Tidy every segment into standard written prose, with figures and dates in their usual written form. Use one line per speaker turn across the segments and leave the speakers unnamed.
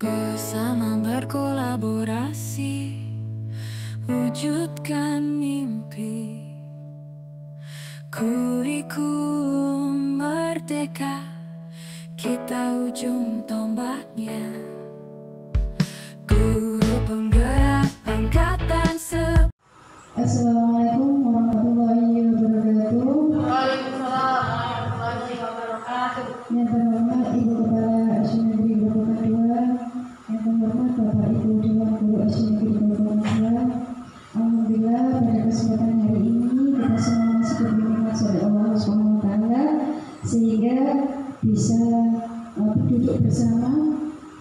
Bersama berkolaborasi, wujudkan mimpi. Kurikulum merdeka, kita ujung tombaknya. Guru penggerak angkatan
Assalamualaikum warahmatullahi wabarakatuh.
Waalaikumsalam warahmatullahi wabarakatuh.
Yang terhormat Ibu Kepala SD Negeri Grobogan 2, yang terhormat Bapak Ibu Dewan Guru SD Negeri Grobogan 2. Alhamdulillah pada kesempatan hari ini kita semua masih diberi nikmat oleh Allah SWT sehingga bisa duduk bersama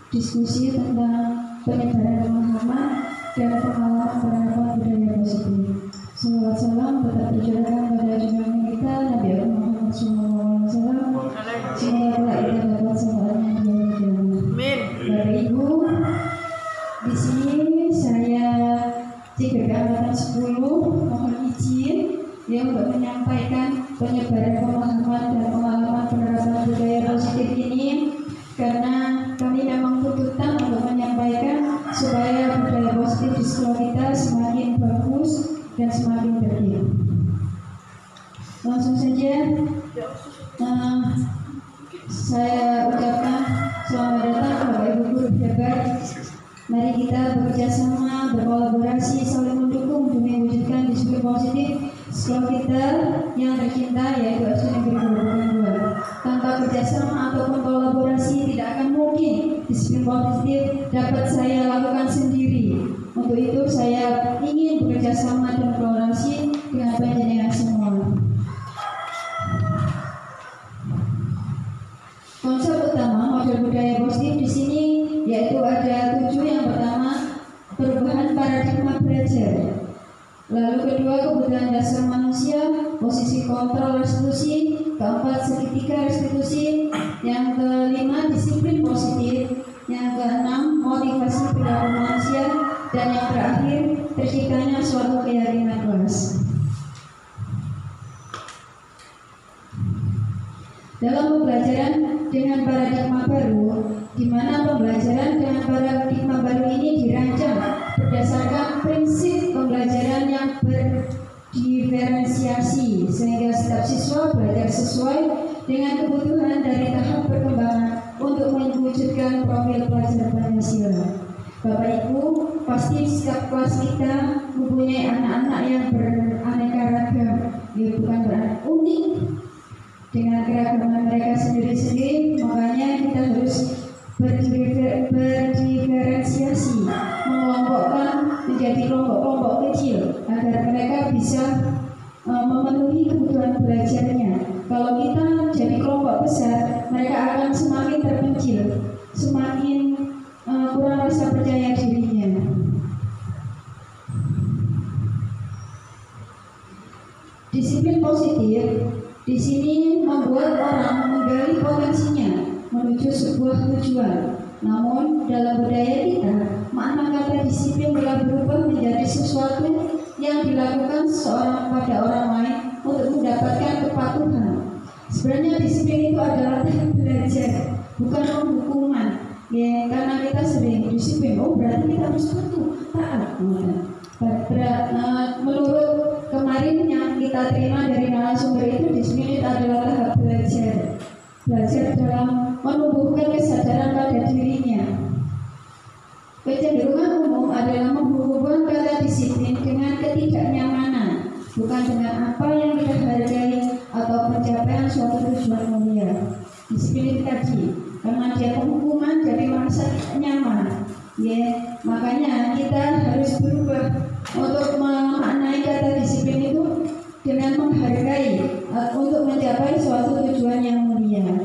diskusi tentang penyebaran pemahaman dan pengalaman penerapan budaya positif. Salawat salam tetap tercurahkan pada junjungan kita Nabi Muhammad SAW. Semoga kita dapat syafaatnya di hari kiamat. Bapak Ibu, di sini saya CPP Angkatan 10 mohon izin untuk menyampaikan penyebaran pemahaman dan pengalaman penerapan budaya positif ini, karena kami memang tuntutan untuk menyampaikan supaya budaya positif di sekolah kita semakin bagus dan semakin tertib. Langsung saja saya ucapkan selamat datang Bapak Ibu guru hebat. Mari kita bekerja sama, berkolaborasi, saling mendukung demi mewujudkan disiplin positif sekolah kita yang tercinta, yaitu SD Negeri Grobogan 2. Tanpa kerjasama ataupun kolaborasi tidak akan mungkin disiplin positif dapat saya lakukan sendiri. Untuk itu saya ingin bekerja sama dan kolaborasi dengan panjenengan semua. Konsep utama model budaya positif di sini yaitu ada 7. Yang pertama, perubahan paradigma belajar. Lalu kedua, kebutuhan dasar manusia, posisi kontrol restitusi. Keempat, segitiga restitusi. Yang kelima, disiplin positif. Yang keenam, motivasi perilaku manusia. Dan yang terakhir, terciptanya suatu keyakinan kelas. Dalam pembelajaran dengan paradigma baru, di mana pembelajaran dengan paradigma baru ini dirancang berdasarkan prinsip pembelajaran yang berdiferensiasi, sehingga setiap siswa belajar sesuai dengan kebutuhan dari tahap perkembangan untuk mewujudkan profil pelajar Pancasila. Bapak Ibu, pasti setiap kelas kita mempunyai anak-anak yang beraneka ragam, bukan beraneka unik, dengan keragaman mereka sendiri-sendiri. Makanya kita harus berdiferensiasi, mengelompokkan menjadi kelompok-kelompok kecil agar mereka bisa memenuhi kebutuhan belajarnya. Kalau kita jadi kelompok besar, mereka akan semakin terpencil, semakin kurang rasa percaya dirinya. Disiplin positif di sini membuat orang menggali potensinya menuju sebuah tujuan. Namun dalam budaya kita, makna kata disiplin telah berubah menjadi sesuatu yang dilakukan seorang pada orang lain untuk mendapatkan kepatuhan. Sebenarnya disiplin itu adalah tahap belajar, bukan penghukuman. Ya, karena kita sering disiplin, berarti kita harus patuh, taat. Menurut kemarin yang kita terima dari narasumber itu, disiplin adalah tahap belajar dalam menumbuhkan kesadaran pada dirinya. Kecenderungan umum adalah menghubungkan kata disiplin dengan ketidaknyamanan, bukan dengan apa yang kita hargai atau pencapaian suatu tujuan mulia. Disiplin tadi, karena dia penghukuman jadi merasa tidak nyaman. Makanya kita harus berubah untuk memaknai kata disiplin itu dengan menghargai untuk mencapai suatu tujuan yang mulia.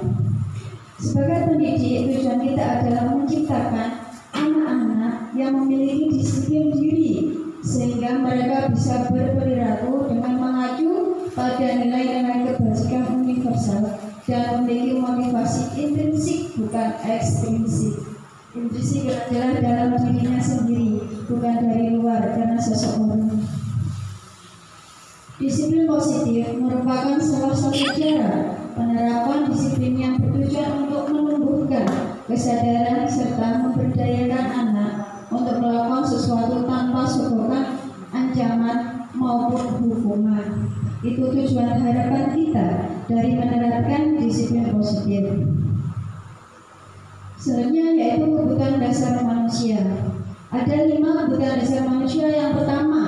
Sebagai pendidik, tujuan kita adalah menciptakan anak-anak yang memiliki disiplin diri sehingga mereka bisa berperilaku dengan mengacu pada nilai-nilai kebajikan universal dan memiliki motivasi intrinsik bukan ekstrinsik. Intrinsik adalah dalam dirinya sendiri, bukan dari luar karena seseorang. Disiplin positif merupakan salah satu cara penerapan disiplin yang bertujuan untuk menumbuhkan kesadaran serta memberdaya Itu tujuan harapan kita dari menerapkan disiplin positif. Selanjutnya yaitu kebutuhan dasar manusia. Ada 5 kebutuhan dasar manusia. Yang pertama,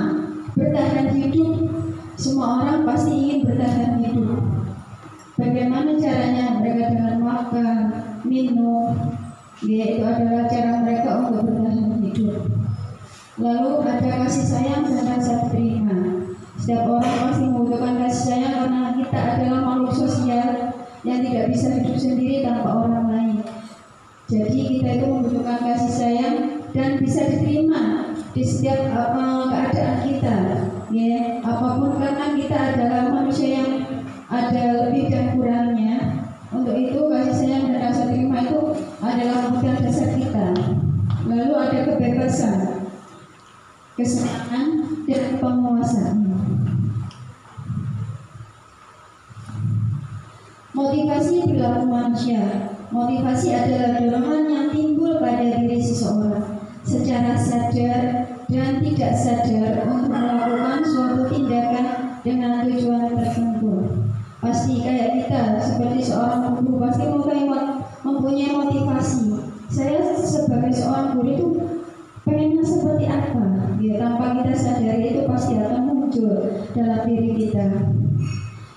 bertahan hidup. Semua orang pasti ingin bertahan hidup. Bagaimana caranya? Mereka dengan makan, minum, itu adalah cara mereka untuk bertahan hidup. Lalu ada kasih sayang dan rasa terima. Setiap orang pasti membutuhkan kasih sayang karena kita adalah makhluk sosial yang tidak bisa hidup sendiri tanpa orang lain. Jadi kita itu membutuhkan kasih sayang dan bisa diterima di setiap keadaan kita, ya, apapun, karena kita adalah manusia yang ada lebih dan kurangnya. Untuk itu kasih sayang dan rasa terima itu adalah kebutuhan dasar kita. Lalu ada kebebasan, kesenangan dan penguasaan. Motivasi perilaku manusia. Motivasi adalah dorongan yang timbul pada diri seseorang secara sadar dan tidak sadar untuk melakukan suatu tindakan dengan tujuan tertentu. Pasti kayak kita, seperti seorang guru pasti mempunyai motivasi. Saya sebagai seorang guru itu pengennya seperti apa? Ya, tanpa kita sadari itu pasti akan muncul dalam diri kita.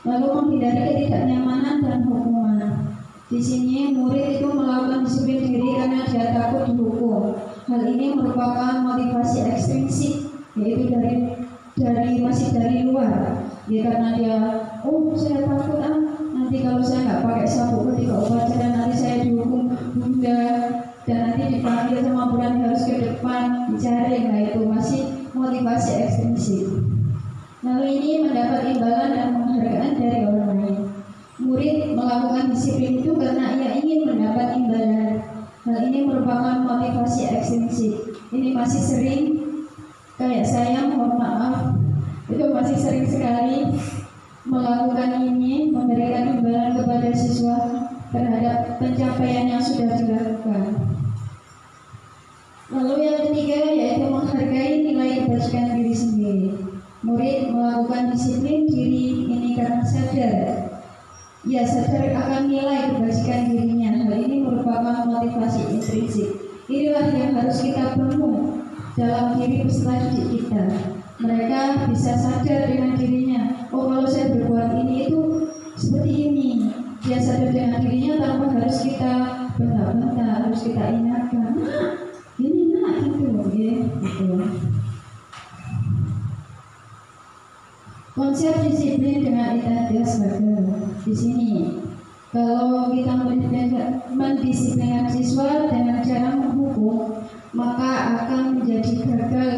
Lalu menghindari ketidaknyamanan dan hukuman. Di sini murid itu melakukan disiplin diri karena dia takut dihukum. Hal ini merupakan motivasi ekstrinsik, yaitu masih dari luar. Ya, karena dia, saya takut nanti kalau saya nggak pakai sabuk ketika upacara nanti saya dihukum bunda dan nanti dipanggil sama bulan harus ke depan dicari. Nah, itu masih motivasi ekstrinsik. Lalu ini mendapat imbalan dan penghargaan dari orang lain. Murid melakukan disiplin itu karena ia ingin mendapat imbalan. Hal ini merupakan motivasi ekstrinsik. Ini masih sering, kayak saya, mohon maaf, itu masih sering sekali melakukan ini, memberikan imbalan kepada siswa terhadap pencapaian yang sudah dilakukan. Lalu yang ketiga yaitu menghargai nilai kebajikan diri sendiri. Murid melakukan disiplin diri ini karena sadar akan nilai kebajikan dirinya. Hal ini merupakan motivasi intrinsik. Inilah yang harus kita bangun dalam diri peserta didik kita. Mereka bisa sadar dengan dirinya, kalau saya berbuat ini itu seperti ini. Dia sadar dengan dirinya tanpa harus kita bentak-bentak, harus kita ingatkan, ini gitu, gitu. Konsep disiplin dengan identitas gagal. Di sini, kalau kita mendisiplinkan siswa dengan cara menghukum, maka akan menjadi gagal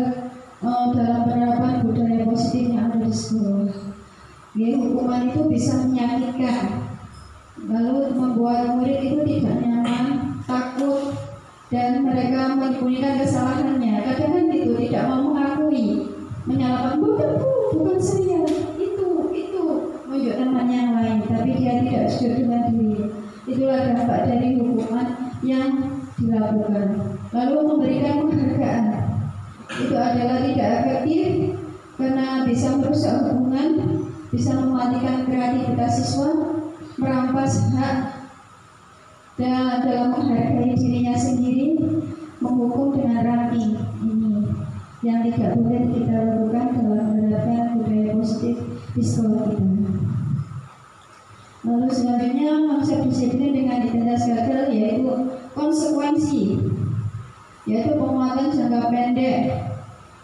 dalam penerapan budaya positif yang ada di sekolah. Hukuman itu bisa menyakitkan, lalu membuat murid itu tidak nyaman, takut, dan mereka menyembunyikan kesalahannya. Kadang itu tidak mau mengakui, menyalahkan, bukan saya, itu menunjuk temannya yang lain, tapi dia tidak setuju dengan diri. Itulah dampak dari hukuman yang dilakukan. Lalu memberikan penghargaan itu adalah tidak efektif karena bisa merusak hubungan, bisa mematikan kreativitas siswa, merampas hak dan dalam menghargai dirinya sendiri, menghukum dengan ranking ini yang tidak boleh kita lakukan dalam menerapkan budaya positif di sekolah kita. Lalu selanjutnya konsep disiplin dengan identitas gagal yaitu konsekuensi, yaitu penguatan jangka pendek,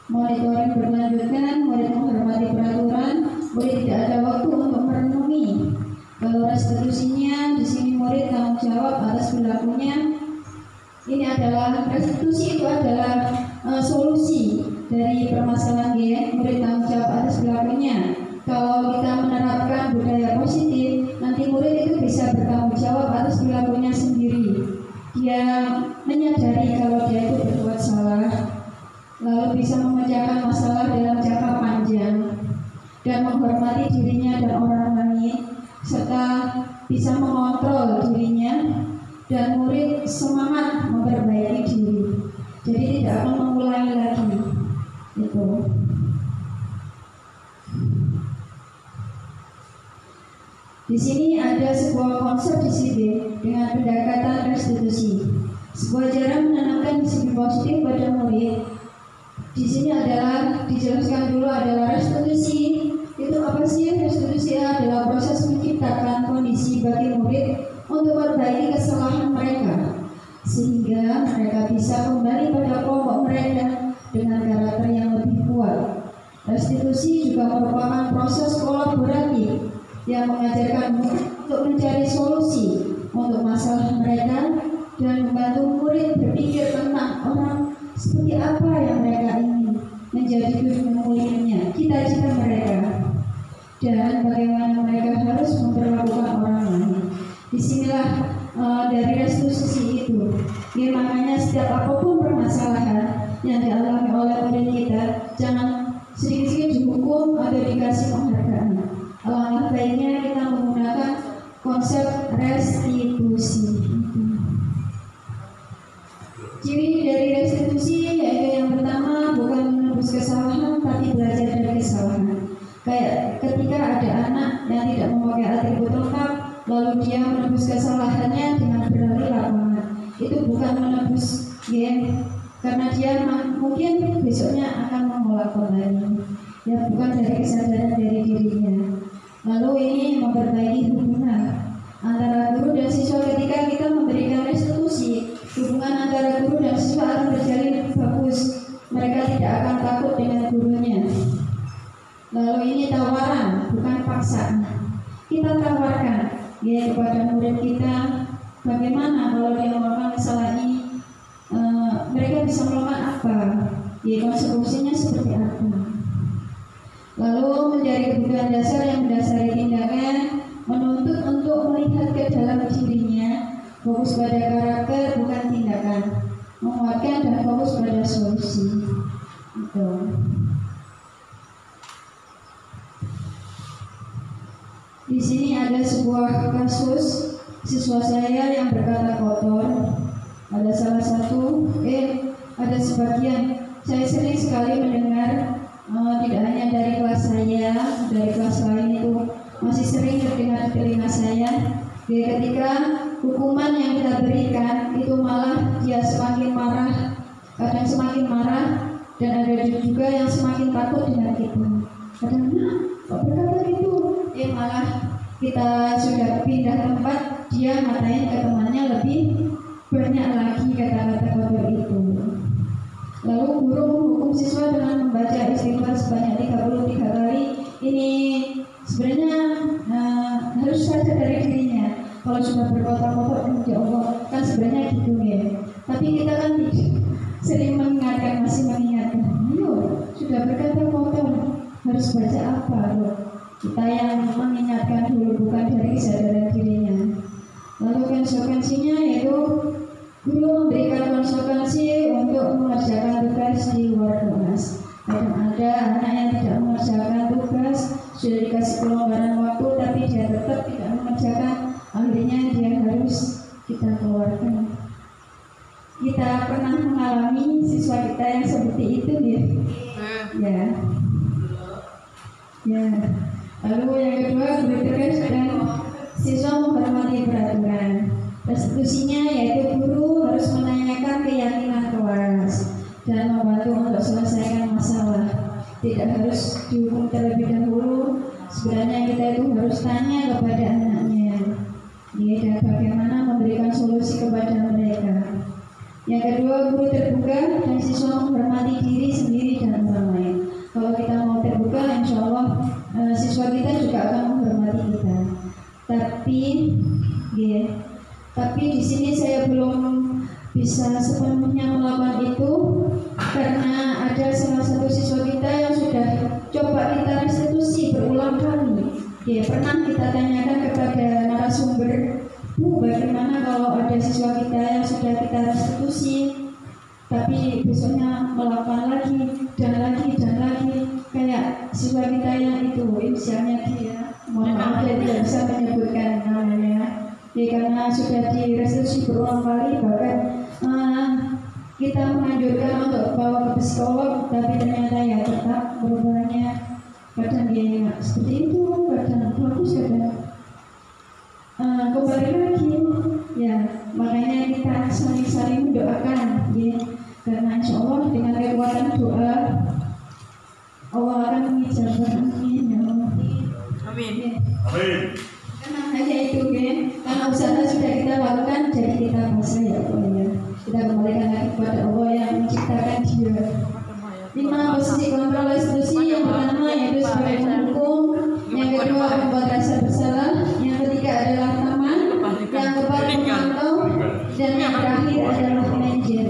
monitoring berkelanjutan, murid menghormati peraturan, murid tidak ada waktu untuk merenungi. Kalau restitusinya, di sini murid tanggung jawab atas perilakunya. Ini adalah restitusi, itu adalah solusi dari permasalahan dia. Murid tanggung jawab atas perilakunya. Kalau kita menerapkan budaya positif, nanti murid itu bisa bertanggung jawab atas perilakunya sendiri. Dia menyadari kalau dia itu berbuat salah, lalu bisa memecahkan masalah dalam jangka panjang dan menghormati dirinya dan orang lain, serta bisa mengontrol dirinya, dan murid semangat memperbaiki diri. Jadi tidak akan mengulangi lagi. Itu. Di sini ada sebuah konsep disiplin dengan pendekatan restitusi. Sebuah cara menanamkan disiplin positif pada murid. Di sini adalah dijelaskan dulu adalah restitusi. Itu apa sih? Restitusi adalah proses menciptakan kondisi bagi murid untuk memperbaiki kesalahan mereka, sehingga mereka bisa kembali pada kelompok mereka dengan karakter yang lebih kuat. Restitusi juga merupakan proses kolaboratif yang mengajarkan murid untuk mencari solusi untuk masalah mereka dan membantu murid berpikir tentang orang seperti apa yang mereka ingin menjadi guru muridnya, cita-cita mereka, dan bagaimana mereka harus memperlakukan orang lain. Disinilah dari restitusi itu. Ya, makanya setiap apapun permasalahan yang dialami oleh murid kita, jangan sedikit-sedikit dihukum atau dikasih penghargaan. Alangkah baiknya kita menggunakan konsep restitusi. Ciri dari restitusi yaitu yang pertama bukan menebus kesalahan tapi belajar dari kesalahan. Kayak ketika ada anak yang tidak memakai atribut lengkap lalu dia menebus kesalahannya dengan berlari lapangan, itu bukan menebus karena dia mungkin besoknya akan mengolah kembali, ya bukan dari kesadaran dari dirinya. Lalu ini memperbaiki hubungan antara guru dan siswa. Ketika kita memberikan restitusi, hubungan antara guru dan siswa akan berjalin bagus. Mereka tidak akan takut dengan gurunya. Lalu ini tawaran, bukan paksaan. Kita tawarkan ya kepada murid kita, bagaimana kalau dia melakukan kesalahan ini, mereka bisa melakukan apa, ya konsekuensinya seperti apa. Lalu menjadi kebutuhan dasar yang mendasari tindakan, menuntut untuk melihat ke dalam dirinya, fokus pada karakter bukan tindakan, menguatkan dan fokus pada solusi. Itu. Di sini ada sebuah kasus siswa saya yang berkata kotor. Ada salah satu, ada sebagian. Saya sering sekali mendengar, tidak hanya dari kelas saya, dari kelas lain itu masih sering terdengar di telinga saya. Ketika hukuman yang kita berikan itu malah dia semakin marah, kadang semakin marah, dan ada juga yang semakin takut dengan kita. Kadang kok berkata gitu, malah kita sudah pindah tempat, dia ngatain ke temannya lebih banyak lagi kata-kata kotor itu. Lalu guru menghukum siswa dengan membaca istighfar sebanyak 33 kali. Ini sebenarnya harus sadar dari dirinya. Kalau sudah berkotor-kotor, ya Allah, kan sebenarnya gitu ya. Tapi kita kan sering mengingatkan, masih mengingatkan. Ayo, sudah berkata kotor, harus baca apa loh? Kita yang mengingatkan dulu, bukan dari kesadaran dirinya. Lalu konsekuensinya yaitu guru memberikan konsekuensi untuk mengerjakan tugas di luar kelas. Kadang ada anak yang tidak mengerjakan tugas, sudah dikasih kelonggaran waktu tapi dia tetap tidak mengerjakan, akhirnya dia harus kita keluarkan. Kita pernah mengalami siswa kita yang seperti itu ya. Lalu yang kedua, guru tegas dan siswa menghormati peraturan. Restitusinya yaitu guru harus menanyakan keyakinan kelas dan membantu untuk selesaikan masalah. Tidak harus dihukum terlebih dahulu. Sebenarnya kita itu harus tanya kepada anaknya, dan bagaimana memberikan solusi kepada mereka. Yang kedua, guru terbuka dan siswa menghormati diri sendiri dan orang lain. Kalau kita mau terbuka, insya Allah siswa kita juga akan menghormati kita. Tapi di sini saya belum bisa sepenuhnya melakukan itu karena ada salah satu siswa kita yang sudah coba kita restitusi berulang kali. Pernah kita tanyakan kepada narasumber, Bu, bagaimana kalau ada siswa kita yang sudah kita restitusi tapi besoknya melakukan lagi dan lagi kayak siswa kita yang itu inisialnya dia, mohon maaf saya tidak bisa menyebutkan namanya, karena sudah direstitusi berulang kali, bahkan kita menganjurkan untuk bawa ke psikolog, tapi ternyata ya tetap perubahannya kadang dia seperti itu, kadang bagus, kadang kembali lagi ya, makanya kita saling-saling mendoakan ya, karena insya Allah dengan kekuatan doa Allah akan mengijabah. Amin ya Allah.
Amin.
Ya.
Amin.
Karena hanya itu ya, karena usaha sudah kita lakukan, jadi kita pasrah ya Allah ya. Kita kembalikan lagi kepada Allah yang menciptakan dia. 5. Posisi kontrol institusi. Yang pertama yaitu sebagai penghukum, yang kedua membuat rasa bersalah, yang ketiga adalah teman, yang keempat pemantau, dan yang terakhir adalah manajer.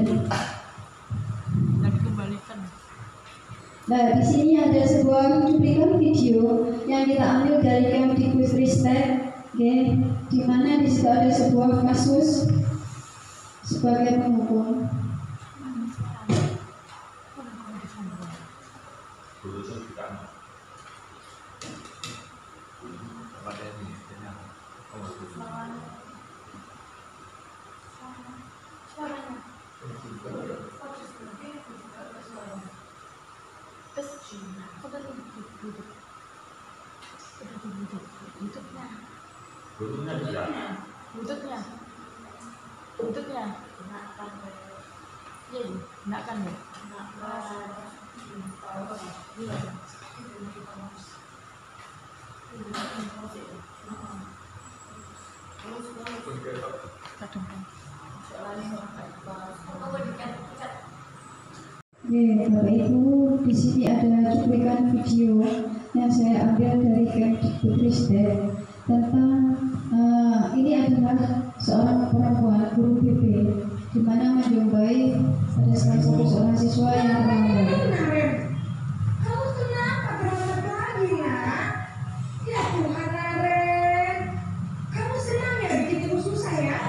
Nah, di sini ada sebuah cuplikan video yang kita ambil dari Kemdikbudristek, di mana di situ ada sebuah kasus sebagai penghukum.
Buntutnya. Iya, enggak kan ya?
Bapak Ibu, di sini ada cuplikan video yang saya ambil dari Kemdikbudristek tentang ini adalah seorang perempuan guru BP di mana menjumpai ada salah satu seorang siswa yang terlambat.
Kamu kenapa terlambat lagi nak? Ya Tuhan Naren, kamu senang ya bikin ibu susah ya?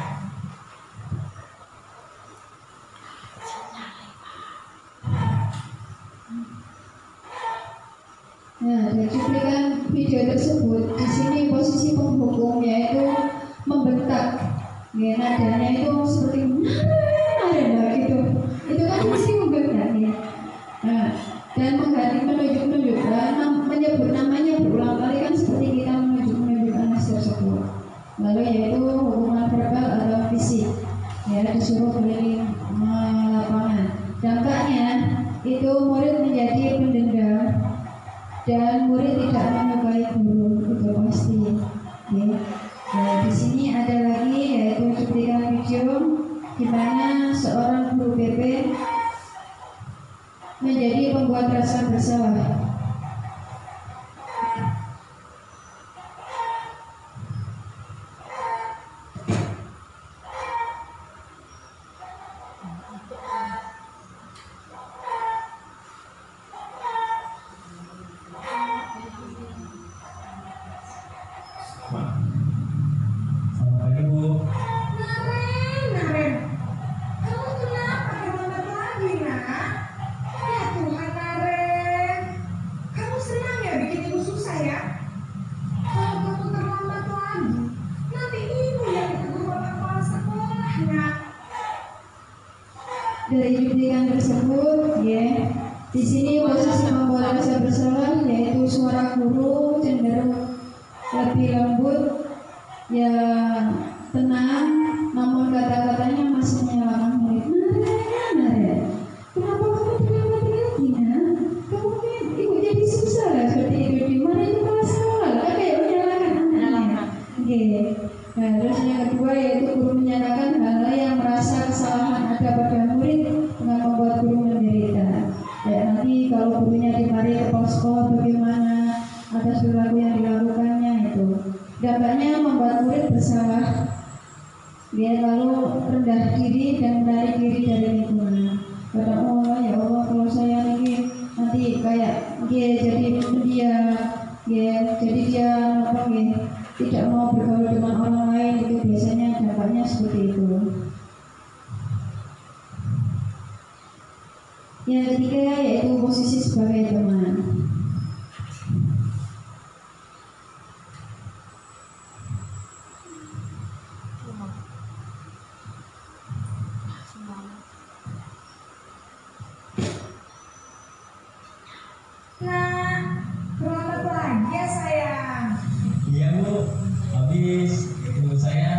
Nah, dari cuplikan video tersebut, di sini posisi penghukum yaitu membentak, ya, nadanya itu seperti nada gitu. Itu kan pasti membentak ya. Nah, dan mengganti menunjuk-nunjuk, menyebut namanya berulang kali kan seperti kita menunjuk anak tersebut. Lalu yaitu hukuman verbal atau fisik, ya, disuruh keliling lapangan. Dampaknya itu murid menjadi pendendam dan murid tidak menyukai guru, itu pasti. Ya. Nah, di sini ada lagi yaitu cuplikan video di mana seorang guru BP menjadi pembuat rasa bersalah.
Selamat pagi Bu.
Naren, kamu kenapa terlambat lagi nak? Ya Tuhan Naren, kamu senang ya bikin ibu susah ya? Kalau kamu terlambat lagi, nanti ibu yang ditegur oleh kepala sekolahnya.
Dari cuplikan tersebut, ya, di sini posisi membuat rasa bersalah yaitu suara guru cenderung lebih lembut, ya, tenang, namun kata-katanya masih menyalahkan murid. Naren, kenapa kamu terlambat lagi nak? Kamu kan ibu jadi susah lah seperti itu. Di mana itu kelas sekolah? Kan kayak menyalahkan anaknya. Oke. Nah, terus yang kedua yaitu guru menyatakan hal yang merasa kesalahan ada pada murid dengan membuat guru menderita. Ya, nanti kalau gurunya dimarahi kepala sekolah bagaimana atas perilaku yang dilakukannya itu. Dampaknya membuat murid bersalah, dia lalu rendah diri dan menarik diri dari lingkungan. Kata Allah, ya Allah, kalau saya ini nanti kayak dia jadi pendiam, ya, jadi dia apa ya, tidak mau bergaul dengan orang lain, itu biasanya dampaknya seperti itu. Yang ketiga yaitu posisi sebagai teman.
Nah, terlambat lagi ya sayang.
Iya Bu, habis ibu saya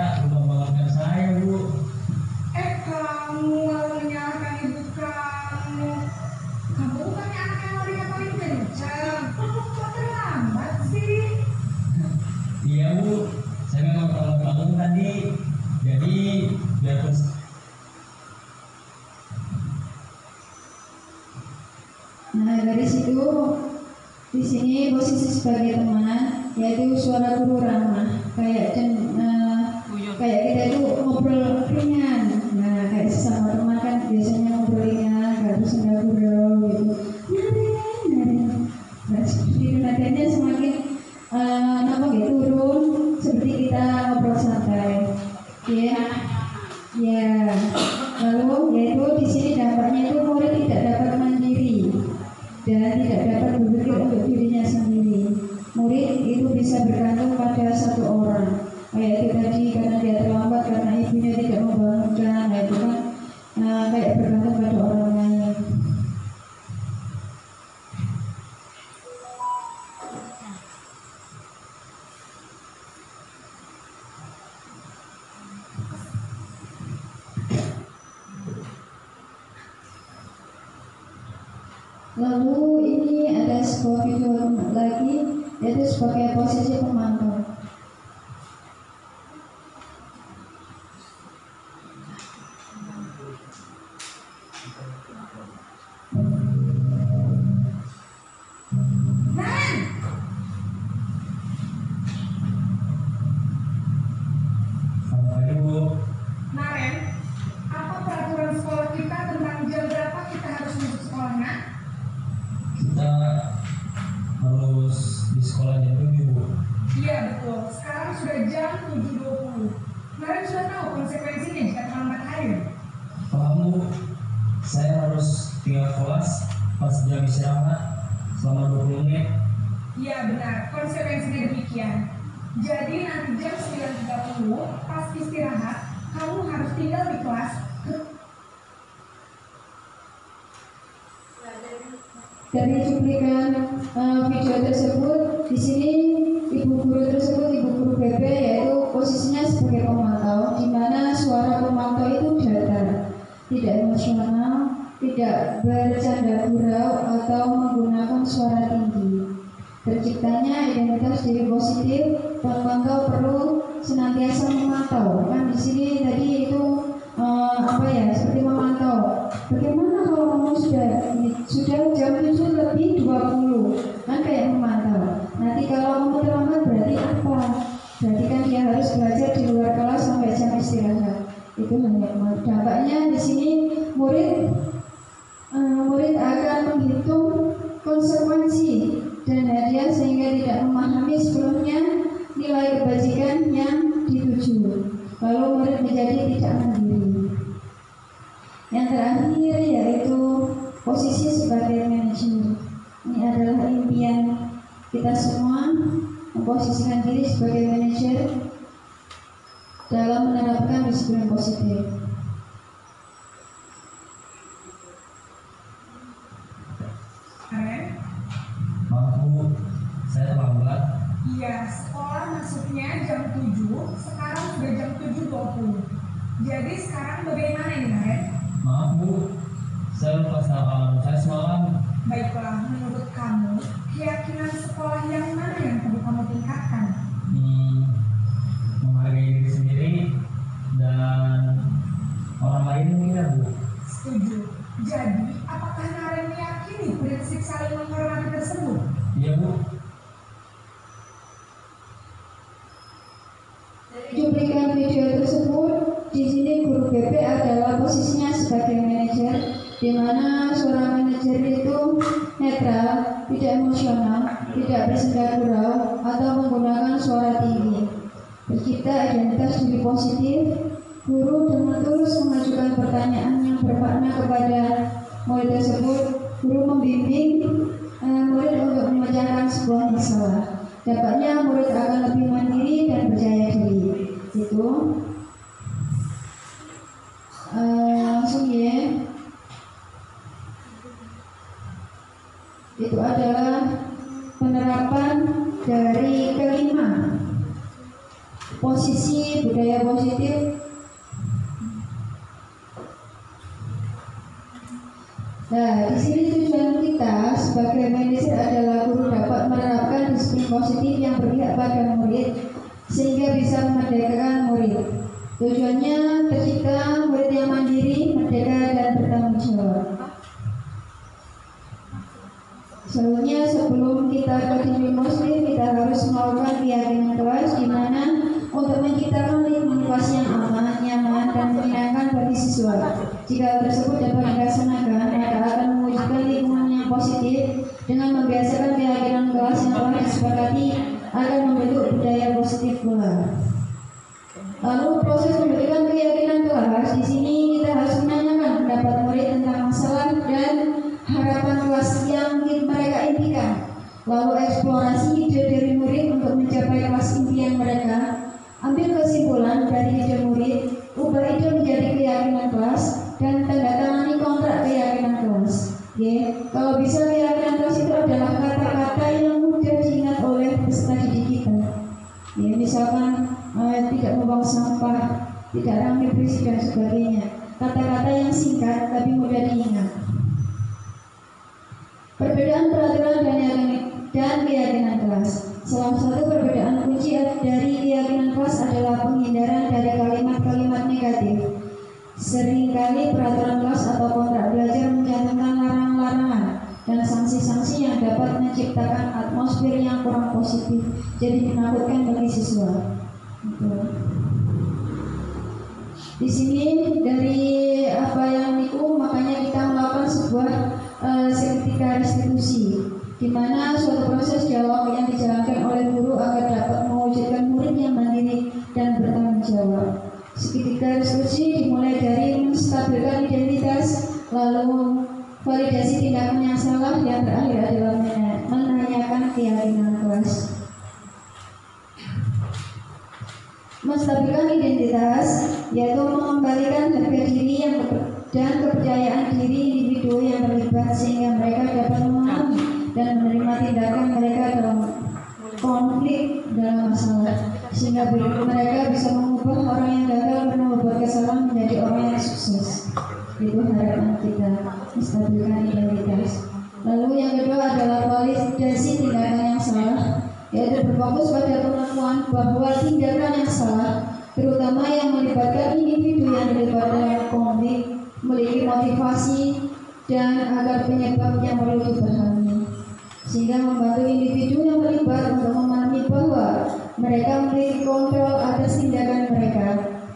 Nah, dari situ di sini posisi sebagai teman yaitu suara guru ramah kayak kayak kita itu ngobrol ringan. Nah, kayak sesama teman kan biasanya ngobrol ringan, gak harus senda gurau gitu. Naren. Nah, seperti itu nadanya semakin turun seperti kita ngobrol santai. Ya. Lalu yaitu di sini dampaknya itu murid tidak dapat mandiri dan tidak dapat berpikir untuk dirinya sendiri. Murid itu bisa bergantung pada satu orang. Kayak itu tadi karena dia terlambat karena ibunya tidak membangunkan, nah itu kan kayak bergantung pada orang lain. Lalu ini ada sebuah video lagi yaitu sebagai posisi pemantau.
Selamat pagi, Bu.
Naren, apa peraturan sekolah kita tentang jam berapa kita harus masuk sekolahnya?
Kita harus di sekolah jam 7, Bu.
Iya betul, sekarang sudah jam 7.20. Naren sudah tahu konsekuensinya jika terlambat hadir.
Paham, Bu. Saya harus tinggal kelas pas jam istirahat selama 20 menit.
Iya benar, konsekuensinya demikian. Jadi nanti jam 9.30 pas istirahat, kamu harus tinggal di kelas.
Dari cuplikan video tersebut, di sini ibu guru BP yaitu posisinya sebagai pemantau, di mana suara pemantau itu datar, tidak emosional, tidak bercanda gurau atau menggunakan suara tinggi. Terciptanya identitas diri positif, pemantau perlu senantiasa memantau. Kan di sini tadi itu seperti memantau. Bagaimana kalau kamu sudah jam 7:20 kan kayak memantau. Nanti kalau kamu terlambat berarti apa? Berarti kan dia harus belajar di luar kelas sampai jam istirahat. Itu hanya dampaknya di sini murid akan menghitung konsekuensi dan hadiah sehingga tidak memahami sebelumnya nilai kebajikan yang dituju. Lalu murid menjadi tidak mandiri. Yang terakhir yaitu posisi sebagai manajer. Ini adalah impian kita semua, memposisikan diri sebagai manajer dalam menerapkan disiplin positif.
Naren,
Maaf, Bu. Saya terlambat.
iya sekolah masuknya jam 7, sekarang sudah jam 7.20. Jadi sekarang bagaimana ini Naren?
Maaf, Bu. Saya lupa salam saya semalam.
Baiklah, menurut kamu, keyakinan sekolah yang mana yang perlu kamu tingkatkan?
Menghargai diri sendiri dan orang lain mungkin, ya, Bu.
Setuju. Jadi, apakah Naren meyakini prinsip saling menghormati tersebut?
Iya, Bu.
Cuplikan video tersebut, di sini guru BP adalah posisinya sebagai manajer, di mana suara manajer itu netral, tidak emosional, tidak bersenda gurau, atau menggunakan suara tinggi. Tercipta identitas diri positif, guru dengan terus mengajukan pertanyaan yang bermakna kepada murid tersebut. Guru membimbing murid untuk memecahkan sebuah masalah. Dampaknya murid akan lebih mandiri dan percaya diri. Itu langsung ya. Itu adalah penerapan dari kelima posisi budaya positif. Nah, di sini tujuan kita sebagai manajer adalah guru dapat menerapkan disiplin positif yang berpihak pada murid sehingga bisa memerdekakan murid. Tujuannya tercipta murid yang mandiri, merdeka dan bertanggung jawab. Selanjutnya sebelum kita berdiri muslim, kita harus melakukan keyakinan kelas di mana untuk menciptakan lingkungan kelas yang aman, nyaman, dan menyenangkan bagi siswa. Jika hal tersebut dapat dilaksanakan, maka akan mewujudkan lingkungan yang positif dengan membiasakan keyakinan kelas yang telah disepakati akan membentuk budaya positif pula. Lalu proses pembentukan keyakinan kelas di sini kita harus menanyakan pendapat murid tentang masalah dan harapan kelas yang ingin mereka impikan. Lalu eksplorasi ide dari murid untuk mencapai kelas impian mereka. Ambil kesimpulan dari ide murid, ubah ide menjadi keyakinan kelas, dan tanda tangani kontrak keyakinan kelas. Kalau bisa keyakinan kelas itu adalah kata-kata yang mudah diingat oleh peserta didik kita. Misalkan tidak membuang sampah, tidak ramai berisik dan sebagainya. Kata-kata yang singkat tapi mudah diingat. Perbedaan peraturan dan keyakinan kelas. Salah satu perbedaan kunci dari keyakinan kelas adalah penghindaran dari kalimat-kalimat negatif. Seringkali peraturan kelas atau kontrak belajar mencantumkan larangan-larangan dan sanksi-sanksi yang dapat menciptakan atmosfer yang kurang positif, jadi menakutkan bagi siswa. Di sini dari apa yang niku, makanya kita melakukan sebuah seketika restitusi, di mana suatu proses dialog yang dijalankan oleh guru agar dapat mewujudkan murid yang mandiri dan bertanggung jawab. Seketika restitusi dimulai dari menstabilkan identitas, lalu validasi tindakan yang salah, yang terakhir adalah menanyakan keyakinan kelas. Menstabilkan identitas yaitu mengembalikan harga diri dan kepercayaan diri individu yang terlibat sehingga mereka dapat memahami dan menerima tindakan mereka dalam konflik dalam masalah, sehingga mereka bisa mengubah orang yang gagal pernah berbuat kesalahan menjadi orang yang sukses. Itu harapan kita, menstabilkan identitas. Lalu yang kedua adalah validasi tindakan yang salah, yaitu berfokus pada pengakuan bahwa tindakan yang salah, terutama yang melibatkan individu yang terlibat dalam konflik, memiliki motivasi dan agar penyebabnya perlu dipahami, sehingga membantu individu yang terlibat untuk memahami bahwa mereka memiliki kontrol atas tindakan mereka,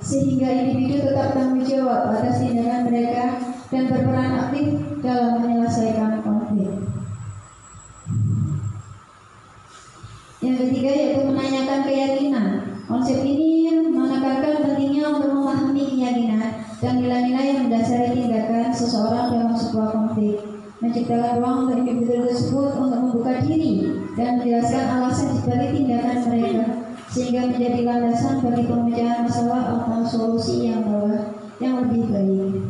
sehingga individu tetap tanggung jawab atas tindakan mereka dan berperan aktif dalam menyelesaikan konflik. Yang ketiga yaitu menanyakan keyakinan. Konsep ini menekankan pentingnya untuk memahami keyakinan dan nilai-nilai yang mendasari tindakan seseorang dalam sebuah konflik, menciptakan ruang untuk individu tersebut untuk membuka diri dan menjelaskan alasan dibalik tindakan mereka, sehingga menjadi landasan bagi pemecahan masalah atau solusi yang lebih baik.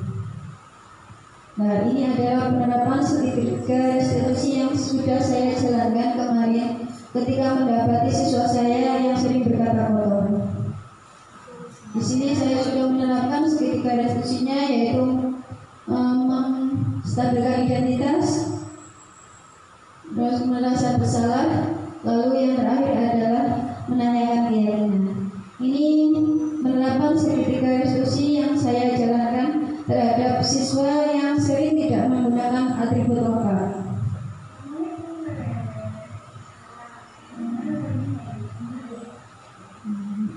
Nah, ini adalah penerapan seketika restitusi yang sudah saya jalankan kemarin ketika mendapati siswa saya yang sering berkata kotor. Di sini saya sudah menerapkan seketika restitusinya, yaitu menstabilkan identitas, terus merasa bersalah, lalu yang terakhir adalah menanyakan keyakinan. Ini menerapkan seketika restitusi yang saya jalankan terhadap siswa yang sering tidak menggunakan atribut lokal.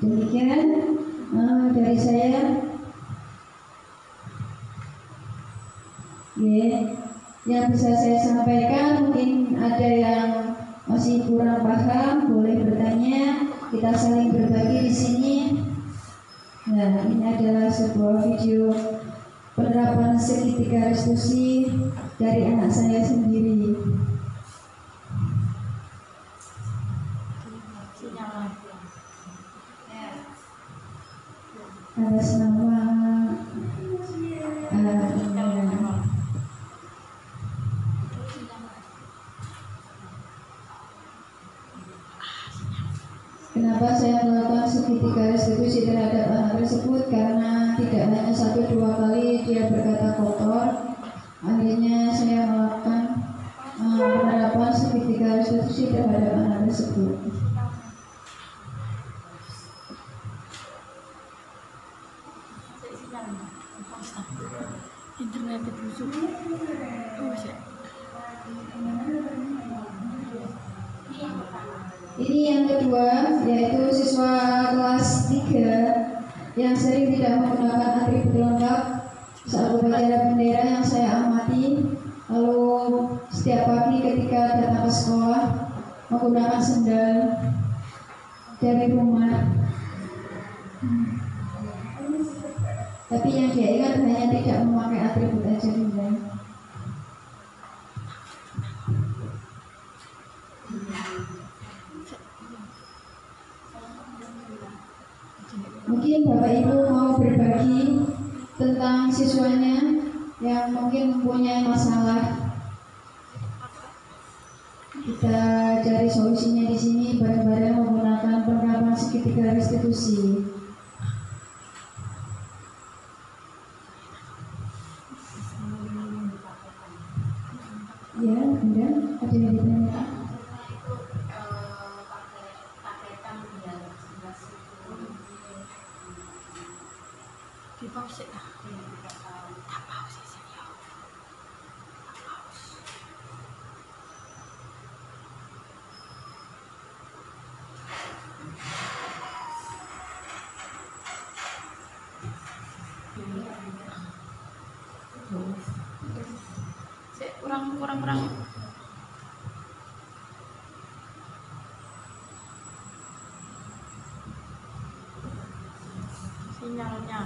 Demikian dari saya. Yang bisa saya sampaikan, mungkin ada yang masih kurang paham, boleh bertanya. Kita saling berbagi di sini. Nah, ini adalah sebuah video penerapan seketika restitusi dari anak saya sendiri. Atas nama kenapa saya melakukan seketika restitusi terhadap anak tersebut? Karena tidak hanya 1-2 kali dia berkata kotor. Akhirnya saya melakukan penerapan seketika restitusi terhadap anak tersebut.
Internet busuk. Oh,
Ini yang kedua, yaitu siswa kelas 3 yang sering tidak menggunakan atribut lengkap saat upacara bendera yang saya amati. Lalu setiap pagi ketika datang ke sekolah menggunakan sendal dari rumah. Tapi yang dia ingat hanya tidak memakai atribut aja juga. Mungkin Bapak Ibu mau berbagi tentang siswanya yang mungkin mempunyai masalah. Kita cari solusinya di sini bareng-bareng menggunakan penerapan segitiga restitusi. Ya, kemudian ada yang ditanyakan.
Di pause ya. Tak pause sih. Kurang sinyalnya.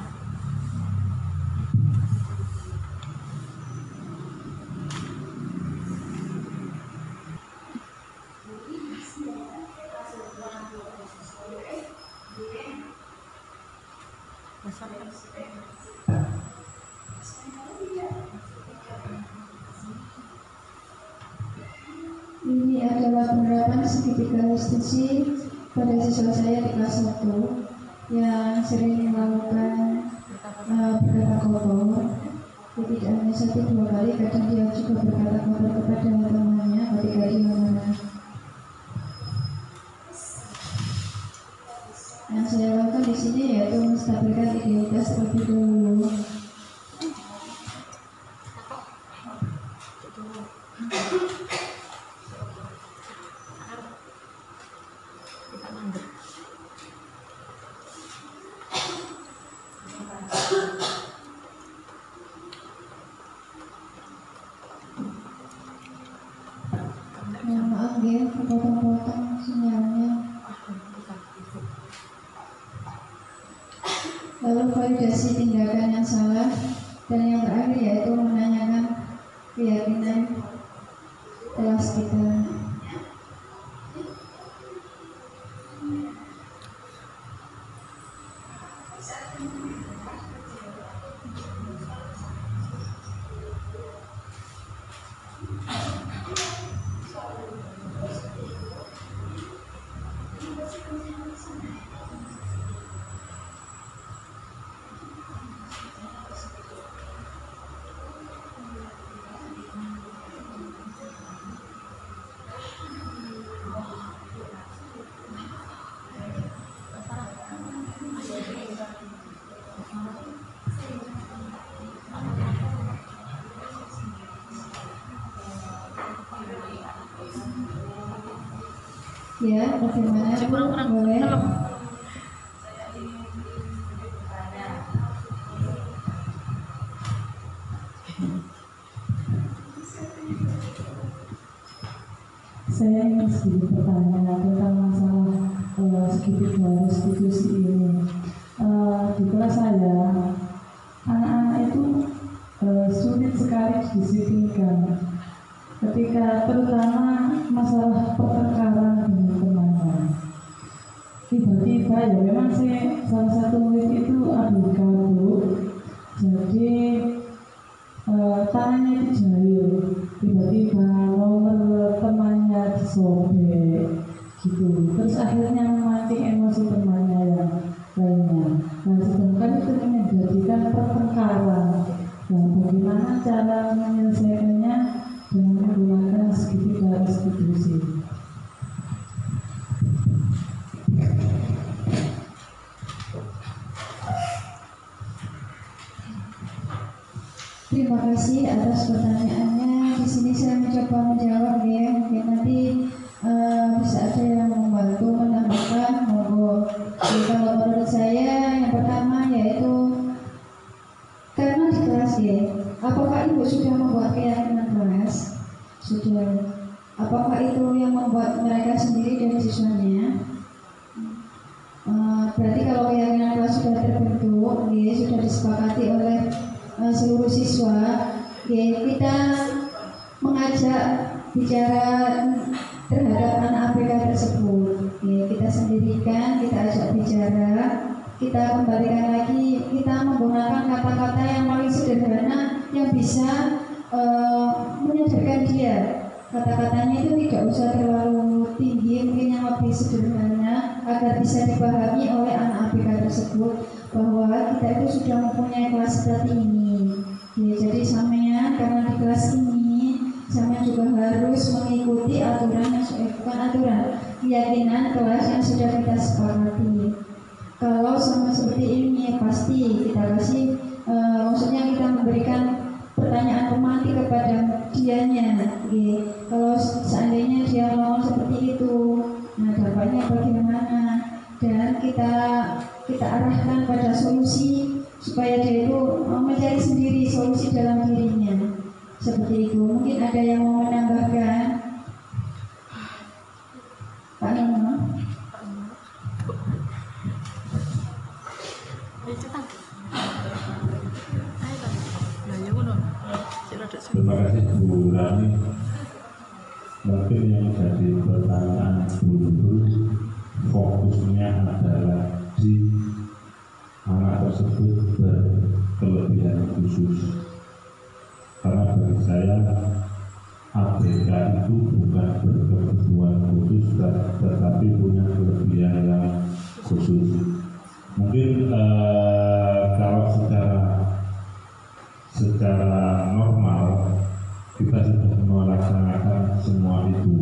Ini adalah penerapan segitiga restitusi pada siswa saya di kelas 1 yang sering melakukan berkata kotor. Jadi tidak hanya 1-2 kali, kadang dia juga berkata kotor kepada temannya ketika di mana. Yang saya lakukan di sini yaitu menstabilkan identitas terlebih dahulu. Maaf ya, potong-potong sinyalnya. Lalu validasi tindakan yang salah, dan yang terakhir yaitu menanyakan keyakinan kelas kita. Ya, bagaimana Bu? Boleh.
Saya ingin sedikit bertanya tentang masalah segitiga restitusi ini. Di kelas saya, anak-anak itu sulit sekali disiplinkan. Ketika terutama masalah pertengkaran dengan temannya, tiba-tiba ya memang salah satu murid itu ambil kabur, jadi tangannya itu jahil, tiba-tiba nomor temannya disobek gitu, terus akhirnya memancing emosi temannya yang lainnya. Nah, sedangkan itu menjadikan pertengkaran. Dan bagaimana cara menyelesaikannya dengan menggunakan segitiga restitusi?
Terima kasih atas pertanyaannya. Di sini saya mencoba coba menjawab ya. Mungkin nanti bisa ada yang membantu menambahkan. Monggo. Jadi kalau menurut saya yang pertama yaitu karena di kelas ya. Apakah ibu sudah membuat keyakinan kelas? Sudah. Apakah itu yang membuat mereka sendiri dan siswanya? Berarti kalau keyakinan kelas sudah terbentuk, ya, sudah disepakati oleh seluruh siswa, ya, kita mengajak bicara terhadap anak ABK tersebut. Ya, kita sendirikan, kita ajak bicara, kita kembalikan lagi, kita menggunakan kata-kata yang paling sederhana yang bisa menyadarkan dia. Kata-katanya itu tidak usah terlalu tinggi, mungkin yang lebih sederhana agar bisa dipahami oleh anak ABK tersebut bahwa kita itu sudah mempunyai kelas seperti ini. Ya, jadi sampean karena di kelas ini sampean juga harus mengikuti aturan yang bukan aturan, keyakinan kelas yang sudah kita sepakati. Kalau sama seperti ini pasti kita kasih, maksudnya kita memberikan pertanyaan romantis kepada dianya. Kalau seandainya dia mau seperti itu, nah dampaknya bagaimana? Dan kita arahkan pada solusi supaya dia itu mencari sendiri solusi dalam dirinya. Seperti itu. Mungkin ada yang mau menambahkan? Pak Nino.
Terima kasih Bu Rani. Mungkin yang jadi pertanyaan dulu fokusnya adalah di anak tersebut berkelebihan khusus. Karena bagi saya ABK itu bukan berkebutuhan khusus, tetapi punya kelebihan yang khusus. Mungkin kalau secara normal kita sudah melaksanakan semua itu,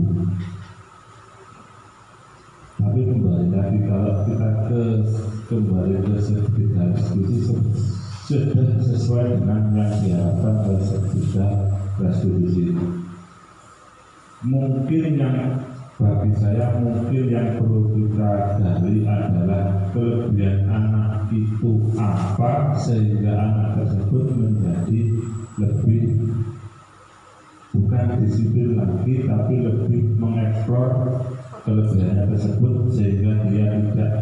tapi kembali lagi kalau kita kembali ke sekitar diskusi sudah sesuai dengan yang diharapkan oleh sekitar resolusi. Mungkin yang bagi saya mungkin yang perlu kita gali adalah kelebihan anak itu apa sehingga anak tersebut menjadi lebih bukan disiplin lagi tapi lebih mengeksplor kelebihannya tersebut sehingga dia tidak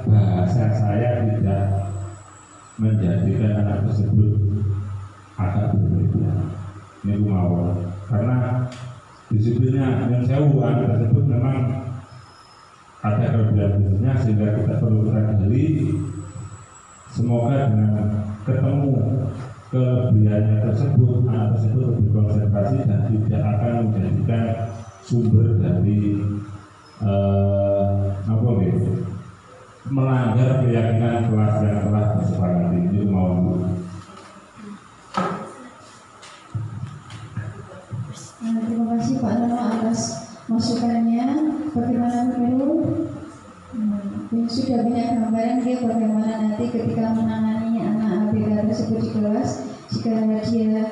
bahasa saya tidak menjadikan anak tersebut agak berbeda. Ini mau karena disiplinnya yang jauh anak tersebut memang ada kelebihan khususnya sehingga kita perlu gali. Semoga dengan ketemu kelebihannya tersebut anak tersebut lebih konsentrasi dan tidak akan menjadikan sumber dari melanggar keyakinan kelas yang telah disepakati. Ini mau
terima kasih Pak Nono atas masukannya. Bagaimana Guru? Sudah punya gambaran dia bagaimana nanti ketika menangani anak ABK tersebut di kelas jika dia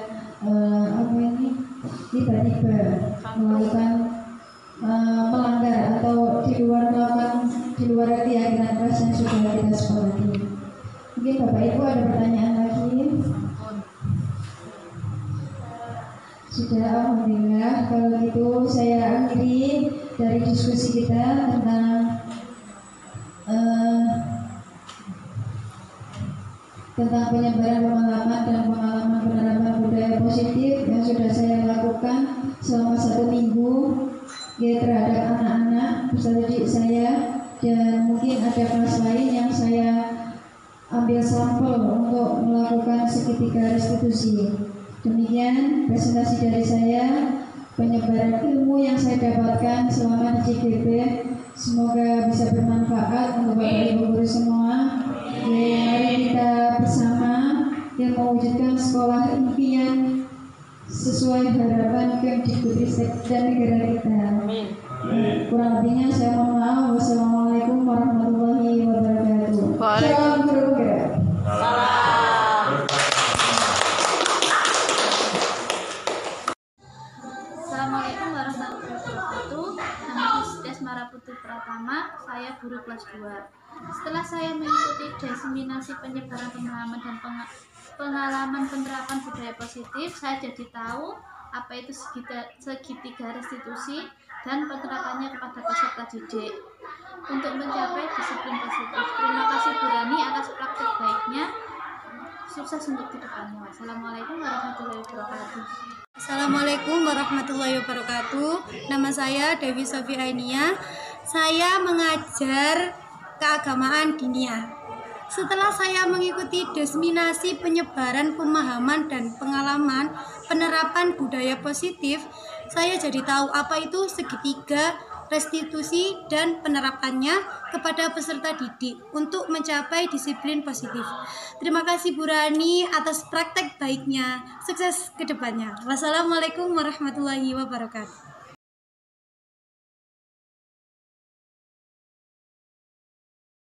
tiba-tiba melakukan melanggar atau di luar keyakinan kelas yang sudah kita sepakati. Mungkin Bapak Ibu ada pertanyaan lagi? Sudah, alhamdulillah. Kalau gitu saya akhiri dari diskusi kita tentang penyebaran pengalaman dan pengalaman penerapan budaya positif yang sudah saya lakukan selama 1 minggu terhadap anak-anak peserta didik saya, dan mungkin ada kelas lain yang saya ambil sampel untuk melakukan seketika restitusi. Demikian presentasi dari saya, penyebaran ilmu yang saya dapatkan selama di CGP. Semoga bisa bermanfaat untuk Bapak Ibu guru semua. Mari kita bersama yang mewujudkan sekolah impian sesuai harapan Kemdikbudristek dan negara kita. Kurang lebihnya saya mohon maaf. Wassalamualaikum warahmatullahi wabarakatuh. Salam guru gerak.
saya guru kelas 2. Setelah saya mengikuti diseminasi penyebaran pemahaman dan pengalaman penerapan budaya positif, saya jadi tahu apa itu segitiga restitusi dan penerapannya kepada peserta didik untuk mencapai disiplin positif. Terima kasih Bu Rani atas praktik baiknya. Sukses untuk kedepannya. Wassalamualaikum warahmatullahi wabarakatuh.
Assalamualaikum warahmatullahi wabarakatuh. Nama saya Dewi Sofi Ainia. Saya mengajar keagamaan diniyah. Setelah saya mengikuti diseminasi penyebaran pemahaman dan pengalaman penerapan budaya positif, saya jadi tahu apa itu segitiga restitusi dan penerapannya kepada peserta didik untuk mencapai disiplin positif. Terima kasih Bu Rani atas praktek baiknya. Sukses ke depannya. Wassalamualaikum warahmatullahi wabarakatuh.